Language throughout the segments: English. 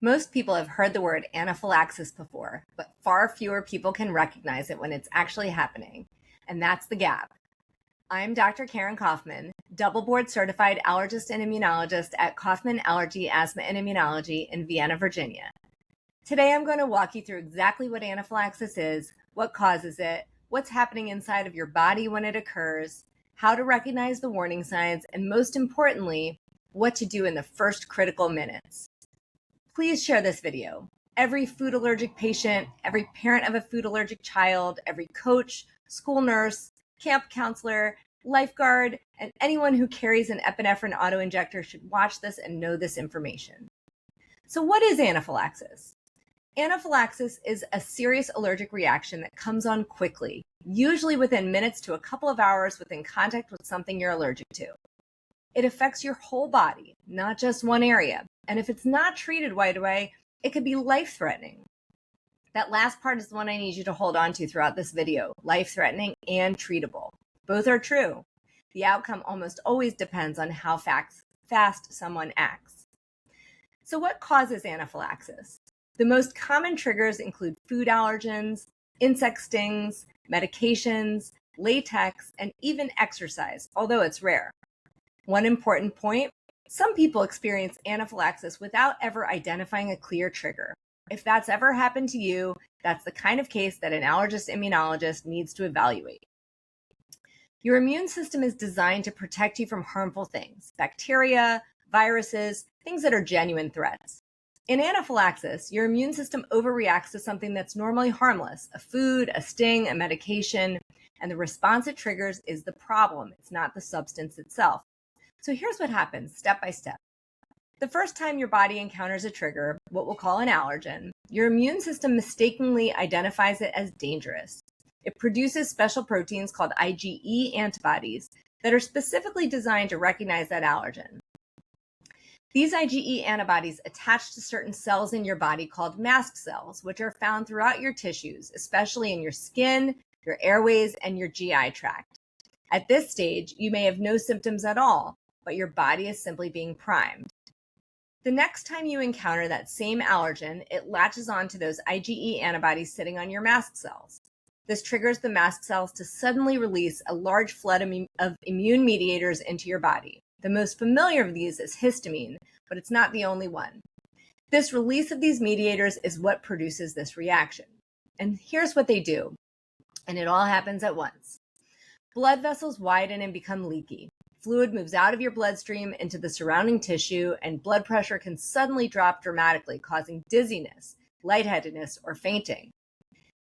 Most people have heard the word anaphylaxis before, but far fewer people can recognize it when it's actually happening. And that's the gap. I'm Dr. Karen Kaufman, double board certified allergist and immunologist at Kaufman Allergy, Asthma and Immunology in Vienna, Virginia. Today, I'm going to walk you through exactly what anaphylaxis is, what causes it, what's happening inside of your body when it occurs, how to recognize the warning signs, and most importantly, what to do in the first critical minutes. Please share this video. Every food allergic patient, every parent of a food allergic child, every coach, school nurse, camp counselor, lifeguard, and anyone who carries an epinephrine auto-injector should watch this and know this information. So what is anaphylaxis? Anaphylaxis is a serious allergic reaction that comes on quickly, usually within minutes to a couple of hours within contact with something you're allergic to. It affects your whole body, not just one area. And if it's not treated right away, it could be life-threatening. That last part is the one I need you to hold on to throughout this video, life-threatening and treatable. Both are true. The outcome almost always depends on how fast someone acts. So what causes anaphylaxis? The most common triggers include food allergens, insect stings, medications, latex, and even exercise, although it's rare. One important point, some people experience anaphylaxis without ever identifying a clear trigger. If that's ever happened to you, that's the kind of case that an allergist immunologist needs to evaluate. Your immune system is designed to protect you from harmful things, bacteria, viruses, things that are genuine threats. In anaphylaxis, your immune system overreacts to something that's normally harmless, a food, a sting, a medication, and the response it triggers is the problem. It's not the substance itself. So here's what happens step by step. The first time your body encounters a trigger, what we'll call an allergen, your immune system mistakenly identifies it as dangerous. It produces special proteins called IgE antibodies that are specifically designed to recognize that allergen. These IgE antibodies attach to certain cells in your body called mast cells, which are found throughout your tissues, especially in your skin, your airways, and your GI tract. At this stage, you may have no symptoms at all, but your body is simply being primed. The next time you encounter that same allergen, it latches onto those IgE antibodies sitting on your mast cells. This triggers the mast cells to suddenly release a large flood of immune mediators into your body. The most familiar of these is histamine, but it's not the only one. This release of these mediators is what produces this reaction. And here's what they do, and it all happens at once. Blood vessels widen and become leaky. Fluid moves out of your bloodstream into the surrounding tissue, and blood pressure can suddenly drop dramatically, causing dizziness, lightheadedness, or fainting.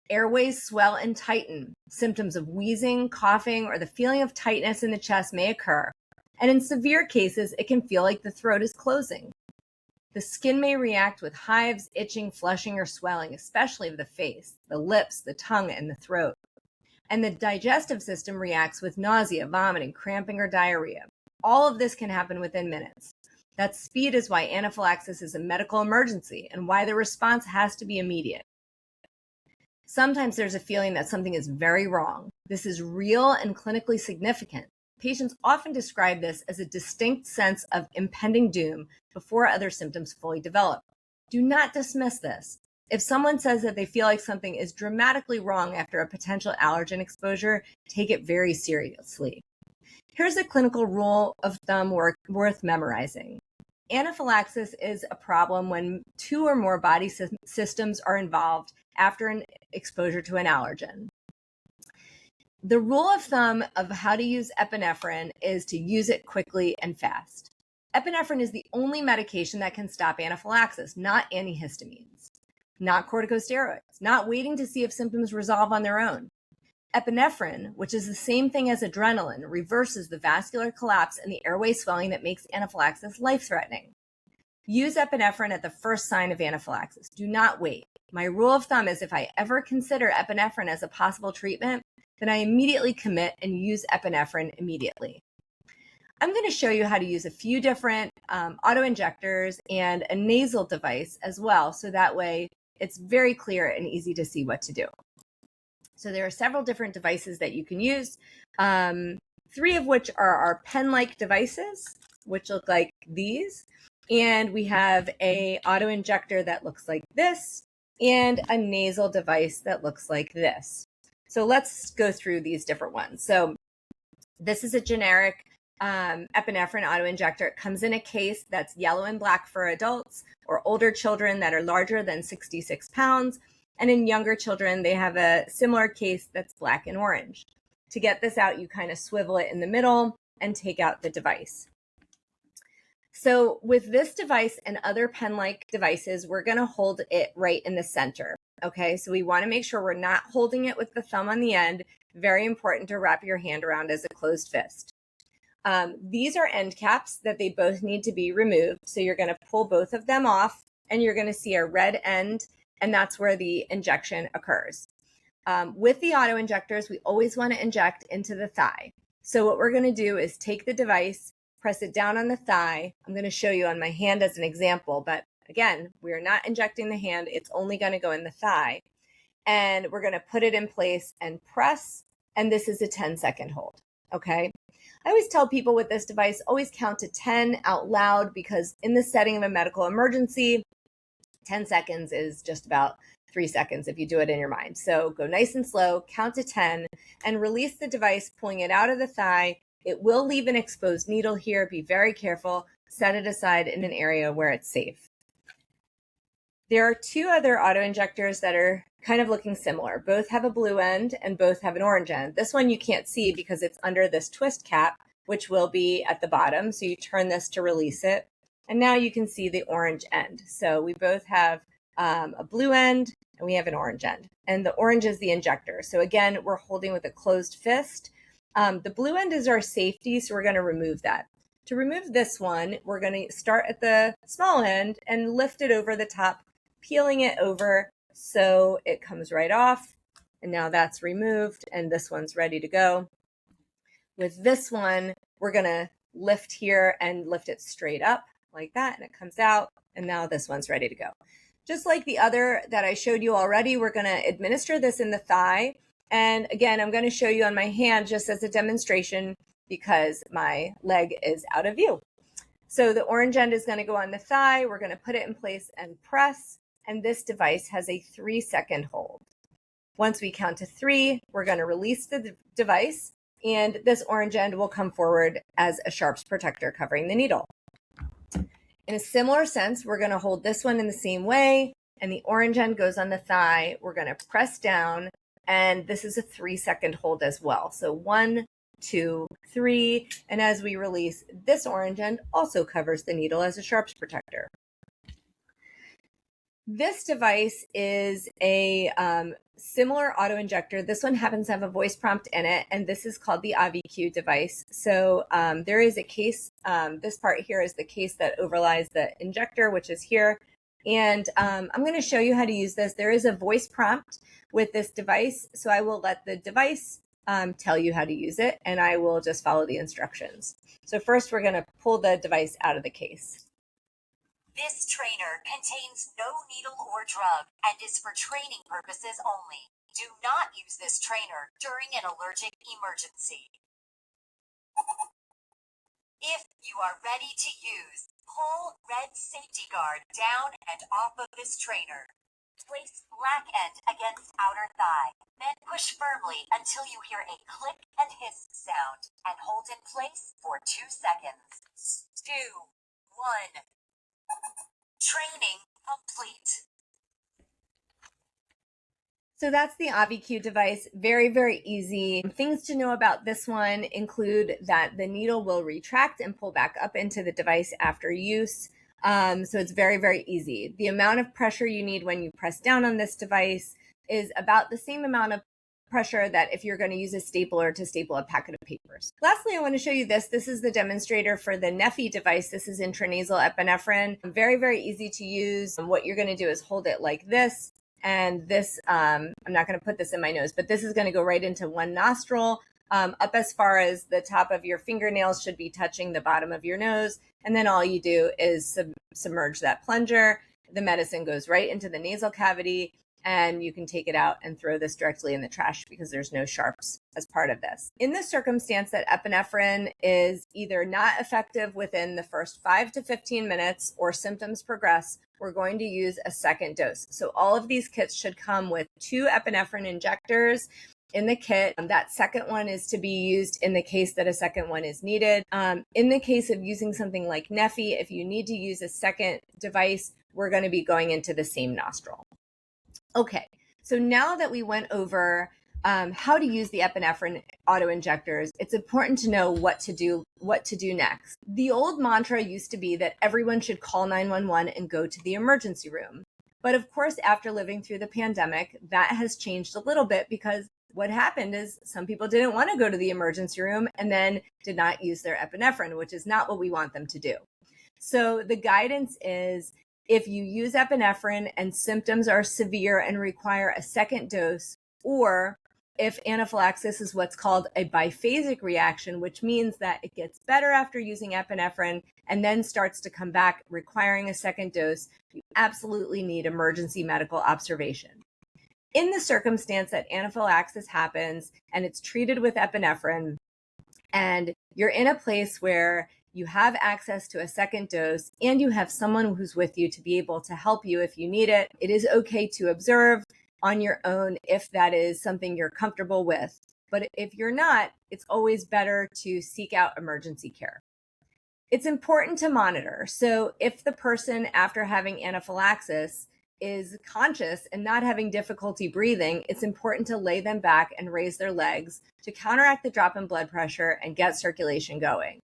Airways swell and tighten. Symptoms of wheezing, coughing, or the feeling of tightness in the chest may occur. And in severe cases, it can feel like the throat is closing. The skin may react with hives, itching, flushing, or swelling, especially of the face, the lips, the tongue, and the throat. And the digestive system reacts with nausea, vomiting, cramping, or diarrhea. All of this can happen within minutes. That speed is why anaphylaxis is a medical emergency and why the response has to be immediate. Sometimes there's a feeling that something is very wrong. This is real and clinically significant. Patients often describe this as a distinct sense of impending doom before other symptoms fully develop. Do not dismiss this. If someone says that they feel like something is dramatically wrong after a potential allergen exposure, take it very seriously. Here's a clinical rule of thumb worth memorizing. Anaphylaxis is a problem when two or more body systems are involved after an exposure to an allergen. The rule of thumb of how to use epinephrine is to use it quickly and fast. Epinephrine is the only medication that can stop anaphylaxis, not antihistamines, not corticosteroids, not waiting to see if symptoms resolve on their own. Epinephrine, which is the same thing as adrenaline, reverses the vascular collapse and the airway swelling that makes anaphylaxis life-threatening. Use epinephrine at the first sign of anaphylaxis. Do not wait. My rule of thumb is if I ever consider epinephrine as a possible treatment, then I immediately commit and use epinephrine immediately. I'm going to show you how to use a few different auto-injectors and a nasal device as well, so that way it's very clear and easy to see what to do. So there are several different devices that you can use, 3 of which are our pen-like devices, which look like these. And we have a auto-injector that looks like this and a nasal device that looks like this. So let's go through these different ones. So this is a generic epinephrine auto-injector. It comes in a case that's yellow and black for adults or older children that are larger than 66 pounds. And in younger children, they have a similar case that's black and orange. To get this out, you kind of swivel it in the middle and take out the device. So with this device and other pen-like devices, we're going to hold it right in the center. Okay, so we want to make sure we're not holding it with the thumb on the end. Very important to wrap your hand around as a closed fist. These are end caps that they both need to be removed. So you're going to pull both of them off and you're going to see a red end, and that's where the injection occurs. With the auto injectors, we always want to inject into the thigh. So what we're going to do is take the device, press it down on the thigh. I'm going to show you on my hand as an example, but again, we're not injecting the hand. It's only going to go in the thigh. And we're going to put it in place and press. And this is a 10-second hold. Okay. I always tell people with this device, always count to 10 out loud, because in the setting of a medical emergency, 10 seconds is just about 3 seconds if you do it in your mind. So go nice and slow, count to 10, and release the device, pulling it out of the thigh. It will leave an exposed needle here. Be very careful. Set it aside in an area where it's safe. There are two other auto injectors that are kind of looking similar. Both have a blue end and both have an orange end. This one you can't see because it's under this twist cap, which will be at the bottom. So you turn this to release it. And now you can see the orange end. So we both have a blue end and we have an orange end. And the orange is the injector. So again, we're holding with a closed fist. The blue end is our safety, so we're going to remove that. To remove this one, we're going to start at the small end and lift it over the top, peeling it over so it comes right off. And now that's removed and this one's ready to go. With this one, we're going to lift here and lift it straight up like that, and it comes out. And now this one's ready to go. Just like the other that I showed you already, we're going to administer this in the thigh. And again, I'm going to show you on my hand just as a demonstration because my leg is out of view. So the orange end is going to go on the thigh. We're going to put it in place and press. And this device has a 3-second hold. Once we count to 3, we're going to release the device. And this orange end will come forward as a sharps protector covering the needle. In a similar sense, we're going to hold this one in the same way. And the orange end goes on the thigh. We're going to press down. And this is a 3-second hold as well. So 1, 2, 3. And as we release, this orange end also covers the needle as a sharps protector. This device is a similar auto injector. This one happens to have a voice prompt in it, and this is called the AviQ device. So there is a case, this part here is the case that overlies the injector, which is here. And I'm going to show you how to use this. There is a voice prompt with this device, so I will let the device tell you how to use it, and I will just follow the instructions. So first, we're going to pull the device out of the case. This trainer contains no needle or drug and is for training purposes only. Do not use this trainer during an allergic emergency. If you are ready to use, pull red safety guard down and off of this trainer. Place black end against outer thigh, then push firmly until you hear a click and hiss sound, and hold in place for 2 seconds. 2, 1. Training complete. So that's the AviQ device. Very, very easy. Things to know about this one include that the needle will retract and pull back up into the device after use. So it's very, very easy. The amount of pressure you need when you press down on this device is about the same amount of pressure that if you're going to use a stapler to staple a packet of papers. Lastly, I want to show you this. This is the demonstrator for the Neffy device. This is intranasal epinephrine. Very, very easy to use. What you're going to do is hold it like this. And this, I'm not going to put this in my nose, but this is going to go right into one nostril. Up as far as the top of your fingernails should be touching the bottom of your nose. And then all you do is submerge that plunger. The medicine goes right into the nasal cavity. and you can take it out and throw this directly in the trash because there's no sharps as part of this. In the circumstance that epinephrine is either not effective within the first 5 to 15 minutes or symptoms progress, we're going to use a second dose. So all of these kits should come with 2 epinephrine injectors in the kit. That second one is to be used in the case that a second one is needed. In the case of using something like Neffy, if you need to use a second device, we're going to be going into the same nostril. Okay, so now that we went over how to use the epinephrine auto-injectors, it's important to know what to do next. The old mantra used to be that everyone should call 911 and go to the emergency room. But of course, after living through the pandemic, that has changed a little bit because what happened is some people didn't want to go to the emergency room and then did not use their epinephrine, which is not what we want them to do. So the guidance is, if you use epinephrine and symptoms are severe and require a second dose, or if anaphylaxis is what's called a biphasic reaction, which means that it gets better after using epinephrine and then starts to come back requiring a second dose, you absolutely need emergency medical observation. In the circumstance that anaphylaxis happens and it's treated with epinephrine, and you're in a place where you have access to a second dose and you have someone who's with you to be able to help you if you need it, it is okay to observe on your own if that is something you're comfortable with. But if you're not, it's always better to seek out emergency care. It's important to monitor. So if the person, after having anaphylaxis, is conscious and not having difficulty breathing, it's important to lay them back and raise their legs to counteract the drop in blood pressure and get circulation going.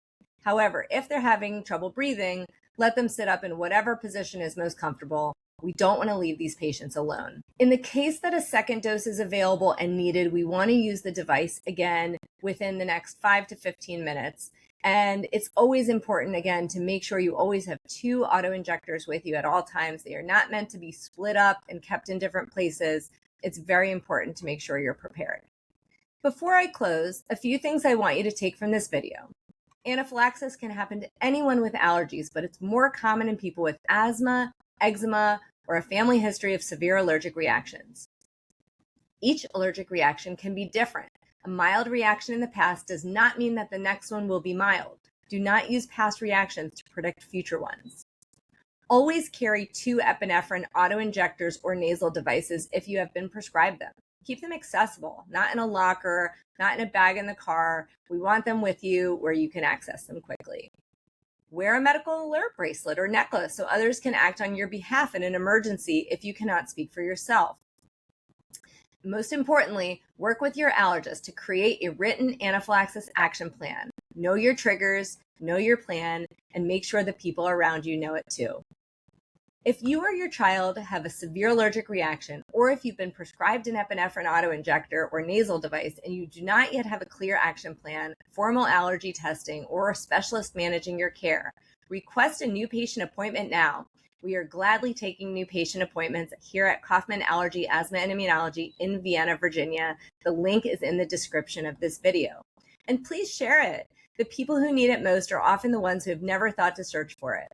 However, if they're having trouble breathing, let them sit up in whatever position is most comfortable. We don't want to leave these patients alone. In the case that a second dose is available and needed, we want to use the device again within the next 5 to 15 minutes. And it's always important, again, to make sure you always have 2 auto-injectors with you at all times. They are not meant to be split up and kept in different places. It's very important to make sure you're prepared. Before I close, a few things I want you to take from this video. Anaphylaxis can happen to anyone with allergies, but it's more common in people with asthma, eczema, or a family history of severe allergic reactions. Each allergic reaction can be different. A mild reaction in the past does not mean that the next one will be mild. Do not use past reactions to predict future ones. Always carry 2 epinephrine auto-injectors or nasal devices if you have been prescribed them. Keep them accessible, not in a locker, not in a bag in the car. We want them with you where you can access them quickly. Wear a medical alert bracelet or necklace so others can act on your behalf in an emergency if you cannot speak for yourself. Most importantly, work with your allergist to create a written anaphylaxis action plan. Know your triggers, know your plan, and make sure the people around you know it too. If you or your child have a severe allergic reaction, or if you've been prescribed an epinephrine auto-injector or nasal device and you do not yet have a clear action plan, formal allergy testing, or a specialist managing your care, request a new patient appointment now. We are gladly taking new patient appointments here at Kaufman Allergy, Asthma, and Immunology in Vienna, Virginia. The link is in the description of this video. And please share it. The people who need it most are often the ones who have never thought to search for it.